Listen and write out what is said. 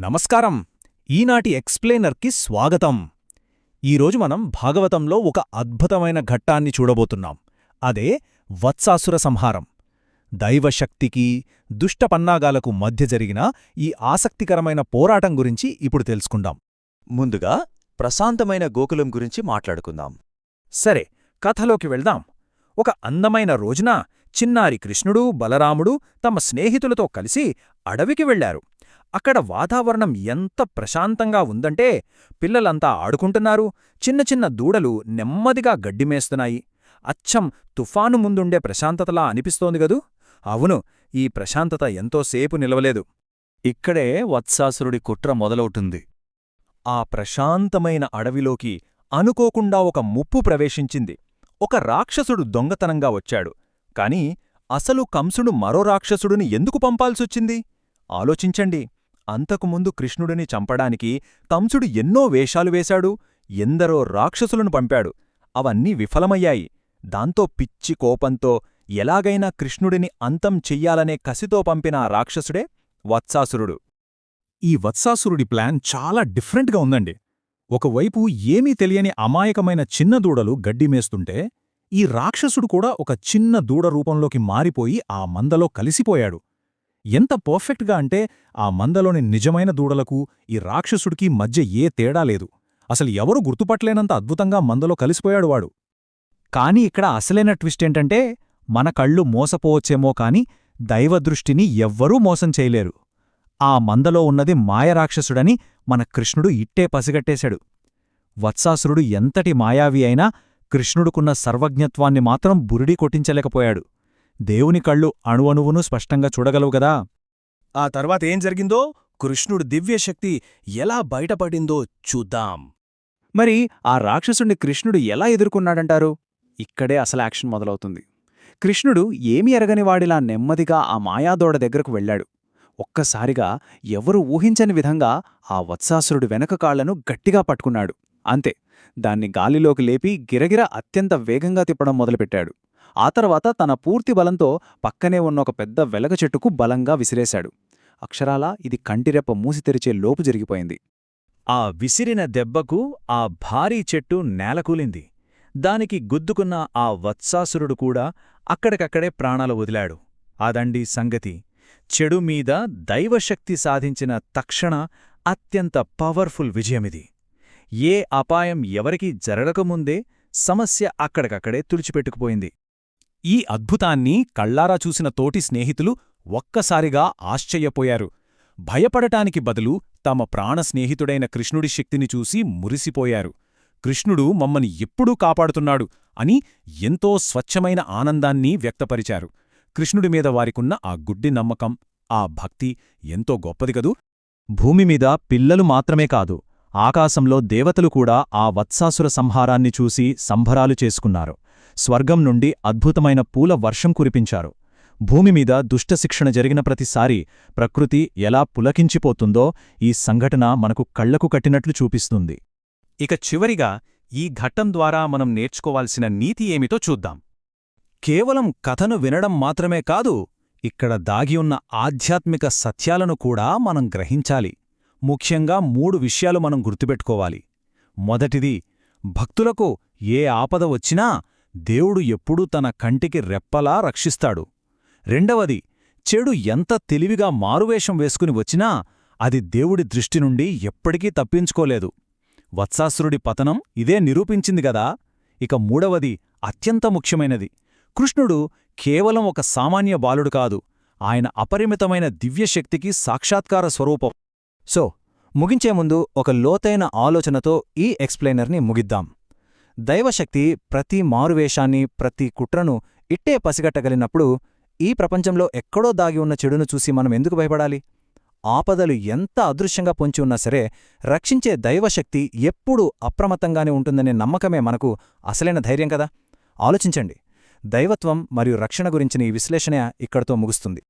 నమస్కారం. ఈనాటి ఎక్స్ప్లెయినర్కి స్వాగతం. ఈరోజు మనం భాగవతంలో ఒక అద్భుతమైన ఘట్టాన్ని చూడబోతున్నాం. అదే వత్సాసుర సంహారం. దైవశక్తికి దుష్టపన్నాగాలకు మధ్య జరిగిన ఈ ఆసక్తికరమైన పోరాటం గురించి ఇప్పుడు తెలుసుకుందాం. ముందుగా ప్రశాంతమైన గోకులం గురించి మాట్లాడుకుందాం. సరే, కథలోకి వెళ్దాం. ఒక అందమైన రోజున చిన్నారి కృష్ణుడు, బలరాముడు తమ స్నేహితులతో కలిసి అడవికి వెళ్లారు. అక్కడ వాతావరణం ఎంత ప్రశాంతంగా ఉందంటే పిల్లలంతా ఆడుకుంటున్నారు. చిన్న చిన్న దూడలు నెమ్మదిగా గడ్డిమేస్తున్నాయి. అచ్చం తుఫాను ముందుండే ప్రశాంతతలా అనిపిస్తోందిగదూ. అవును, ఈ ప్రశాంతత ఎంతోసేపు నిలవలేదు. ఇక్కడే వత్సాసురుడి కుట్ర మొదలవుతుంది. ఆ ప్రశాంతమైన అడవిలోకి అనుకోకుండా ఒక ముప్పు ప్రవేశించింది. ఒక రాక్షసుడు దొంగతనంగా వచ్చాడు. కాని అసలు కంసుడు మరో రాక్షసుడిని ఎందుకు పంపాల్సొచ్చింది? ఆలోచించండి. అంతకుముందు కృష్ణుడిని చంపడానికి కంసుడు ఎన్నో వేషాలు వేశాడు, ఎందరో రాక్షసులను పంపాడు. అవన్నీ విఫలమయ్యాయి. దాంతో పిచ్చి కోపంతో ఎలాగైనా కృష్ణుడిని అంతం చెయ్యాలనే కసితో పంపిన ఆ రాక్షసుడే వత్సాసురుడు. ఈ వత్సాసురుడి ప్లాన్ చాలా డిఫరెంట్గా ఉందండి. ఒకవైపు ఏమీ తెలియని అమాయకమైన చిన్న దూడలు గడ్డిమేస్తుంటే, ఈ రాక్షసుడు కూడా ఒక చిన్న దూడ రూపంలోకి మారిపోయి ఆ మందలో కలిసిపోయాడు. ఎంత పర్ఫెక్ట్గా అంటే ఆ మందలోని నిజమైన దూడలకు ఈ రాక్షసుడికి మధ్య ఏ తేడా లేదు. అసలు ఎవరు గుర్తుపట్టలేనంత అద్భుతంగా మందలో కలిసిపోయాడు వాడు. కాని ఇక్కడ అసలైన ట్విస్టేంటంటే, మన కళ్ళు మోసపోవచ్చేమో కాని దైవదృష్టిని ఎవ్వరూ మోసం చేయలేరు. ఆ మందలో ఉన్నది మాయరాక్షసుడని మన కృష్ణుడు ఇట్టే పసిగట్టేశాడు. వత్సాసురుడు ఎంతటి మాయావి అయినా కృష్ణుడుకున్న సర్వజ్ఞత్వాన్ని మాత్రం బురిడి కొట్టించలేకపోయాడు. దేవుని కళ్ళు అణువణువును స్పష్టంగా చూడగలవుగదా. ఆ తర్వాతేం జరిగిందో, కృష్ణుడు దివ్యశక్తి ఎలా బయటపడిందో చూద్దాం. మరి ఆ రాక్షసుణ్ణి కృష్ణుడు ఎలా ఎదుర్కొన్నాడంటారు? ఇక్కడే అసలు యాక్షన్ మొదలవుతుంది. కృష్ణుడు ఏమీ ఎరగనివాడిలా నెమ్మదిగా ఆ మాయాదోడ దగ్గరకు వెళ్లాడు. ఒక్కసారిగా ఎవరూ ఊహించని విధంగా ఆ వత్సాసురుడి వెనక కాళ్లను గట్టిగా పట్టుకున్నాడు. అంతే, దాన్ని గాలిలోకి లేపి గిరగిర అత్యంత వేగంగా తిప్పడం మొదలుపెట్టాడు. ఆ తర్వాత తన పూర్తి బలంతో పక్కనే ఉన్న ఒక పెద్ద వెలగ చెట్టుకు బలంగా విసిరేశాడు. అక్షరాలా ఇది కంటిరెప్ప మూసి తెరిచే లోపు జరిగిపోయింది. ఆ విసిరిన దెబ్బకు ఆ భారీ చెట్టు నేలకూలింది. దానికి గుద్దుకున్న ఆ వత్సాసురుడు కూడా అక్కడికక్కడే ప్రాణాలు వదిలాడు. అదండి సంగతి. చెడుమీద దైవశక్తి సాధించిన తక్షణ అత్యంత పవర్ఫుల్ విజయమిది. ఏ అపాయం ఎవరికీ జరగకముందే సమస్య అక్కడికక్కడే తుడిచిపెట్టుకుపోయింది. ఈ అద్భుతాన్ని కళ్లారా చూసిన తోటి స్నేహితులు ఒక్కసారిగా ఆశ్చర్యపోయారు. భయపడటానికి బదులు తమ ప్రాణస్నేహితుడైన కృష్ణుడి శక్తిని చూసి మురిసిపోయారు. కృష్ణుడు మమ్మని ఎప్పుడూ కాపాడుతున్నాడు అని ఎంతో స్వచ్ఛమైన ఆనందాన్ని వ్యక్తపరిచారు. కృష్ణుడిమీద వారికున్న ఆ గుడ్డి నమ్మకం, ఆ భక్తి ఎంతో గొప్పదిగదూ. భూమిమీద పిల్లలు మాత్రమే కాదు, ఆకాశంలో దేవతలు కూడా ఆ వత్సాసుర సంహారాన్ని చూసి సంభరాలు చేసుకున్నారు. స్వర్గం నుండి అద్భుతమైన పూల వర్షం కురిపించారు. భూమిమీద దుష్టశిక్షణ జరిగిన ప్రతిసారి ప్రకృతి ఎలా పులకించిపోతుందో ఈ సంఘటన మనకు కళ్లకు కట్టినట్లు చూపిస్తుంది. ఇక చివరిగా ఈ ఘట్టం ద్వారా మనం నేర్చుకోవాల్సిన నీతి ఏమిటో చూద్దాం. కేవలం కథను వినడం మాత్రమే కాదు, ఇక్కడ దాగి ఉన్న ఆధ్యాత్మిక సత్యాలను కూడా మనం గ్రహించాలి. ముఖ్యంగా 3 విషయాలు మనం గుర్తుపెట్టుకోవాలి. మొదటిది, భక్తులకు ఏ ఆపద వచ్చినా దేవుడు ఎప్పుడూ తన కంటికి రెప్పలా రక్షిస్తాడు. రెండవది, చెడు ఎంత తెలివిగా మారువేషం వేసుకుని వచ్చినా అది దేవుడి దృష్టి నుండి ఎప్పటికీ తప్పించుకోలేదు. వత్సాసురుడి పతనం ఇదే నిరూపించింది గదా. ఇక మూడవది, అత్యంత ముఖ్యమైనది, కృష్ణుడు కేవలం ఒక సామాన్య బాలుడు కాదు, ఆయన అపరిమితమైన దివ్యశక్తికి సాక్షాత్కార స్వరూపం. సో, ముగించే ముందు ఒక లోతైన ఆలోచనతో ఈ ఎక్స్ప్లెయినర్ని ముగిద్దాం. దైవశక్తి ప్రతి మారువేషాన్ని, ప్రతి కుట్రను ఇట్టే పసిగట్టగలిగినప్పుడు ఈ ప్రపంచంలో ఎక్కడో దాగి ఉన్న చెడును చూసి మనం ఎందుకు భయపడాలి? ఆపదలు ఎంత అదృశ్యంగా పొంచి ఉన్నా సరే రక్షించే దైవశక్తి ఎప్పుడూ అప్రమత్తంగానే ఉంటుందనే నమ్మకమే మనకు అసలైన ధైర్యం కదా. ఆలోచించండి. దైవత్వం మరియు రక్షణ గురించిన ఈ విశ్లేషణ ఇక్కడితో ముగుస్తుంది.